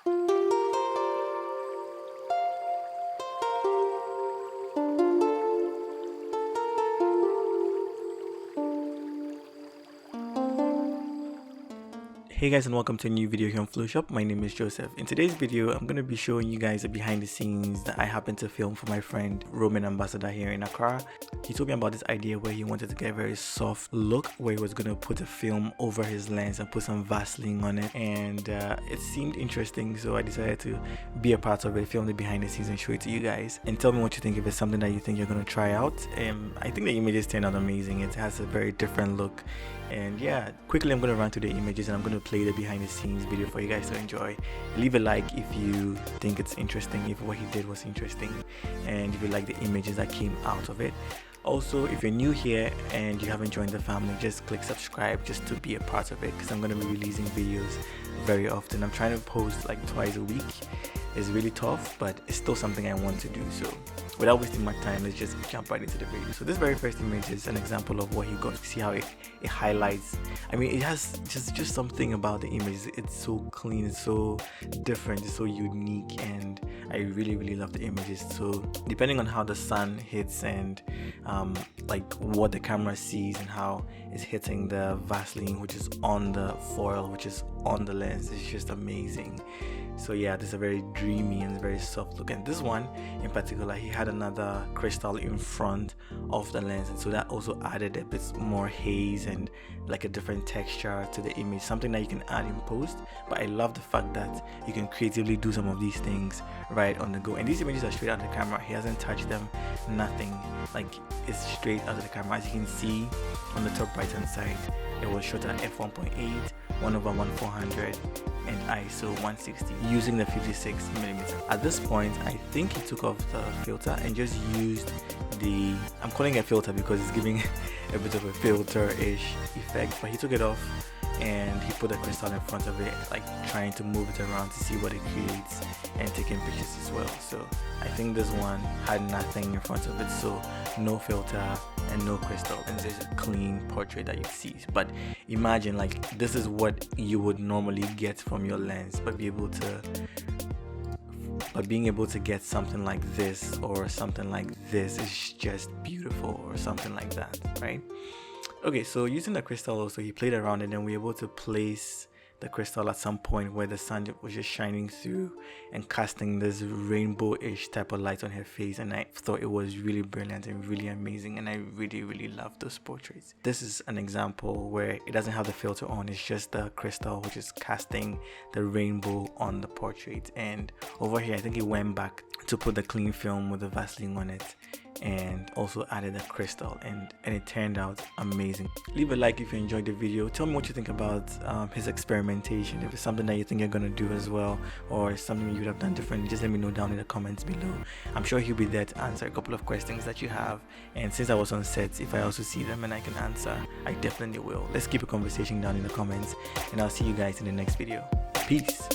Hey guys, and welcome to a new video here on Phloshop. My name is Joseph. In today's video, I'm going to be showing you guys the behind the scenes that I happened to film for my friend Roman Ambassador here in Accra. He told me about this idea where he wanted to get a very soft look, where he was going to put a film over his lens and put some Vaseline on it, and it seemed interesting, so I decided to be a part of it, film the behind the scenes and show it to you guys, and tell me what you think. If it's something that you think you're going to try out. I think the images turned out amazing. It has a very different look, and yeah, quickly I'm going to run through the images and I'm going to play the behind the scenes video for you guys to enjoy. Leave a like if you think it's interesting, if what he did was interesting, and if you like the images that came out of it. Also, if you're new here and you haven't joined the family, just click subscribe just to be a part of it, because I'm going to be releasing videos very often. I'm trying to post like twice a week. It's really tough, but it's still something I want to do. So without wasting my time, let's just jump right into the video. So this very first image is an example of what he got. See how it highlights. I mean, it has just something about the image. It's so clean, it's so different, it's so unique, and I really love the images. So depending on how the sun hits and like what the camera sees and how it's hitting the Vaseline, which is on the foil, which is on the lens, it's just amazing. So yeah, this is a very dreamy and very soft look, and this one in particular, he had another crystal in front of the lens, and so that also added a bit more haze and like a different texture to the image, something that you can add in post. But I love the fact that you can creatively do some of these things right on the go, and these images are straight out of the camera. He hasn't touched them, nothing, like it's straight out of the camera. As you can see on the top right hand side, it was shot at f1.8, 1/1400 and ISO 160 using the 56mm. At this point, I think he took off the filter and just used the, I'm calling it a filter because it's giving a bit of a filter-ish effect, but he took it off and he put the crystal in front of it, like trying to move it around to see what it creates and taking pictures as well. So I think this one had nothing in front of it, so no filter and no crystal, and there's a clean portrait that you see. But imagine, like, this is what you would normally get from your lens, but being able to get something like this or something like this is just beautiful, or something like that, right? Okay, so using the crystal also, he played around and then we were able to place the crystal at some point where the sun was just shining through and casting this rainbow-ish type of light on her face, and I thought it was really brilliant and really amazing, and I really loved those portraits. This is an example where it doesn't have the filter on, it's just the crystal which is casting the rainbow on the portrait. And over here I think he went back to put the clean film with the Vaseline on it and also added a crystal, and it turned out amazing. Leave a like if you enjoyed the video. Tell me what you think about his experimentation. If it's something that you think you're gonna do as well, or something you would have done differently, just let me know down in the comments below. I'm sure he'll be there to answer a couple of questions that you have, and since I was on set, if I also see them and I can answer, I definitely will. Let's keep a conversation down in the comments, and I'll see you guys in the next video. Peace.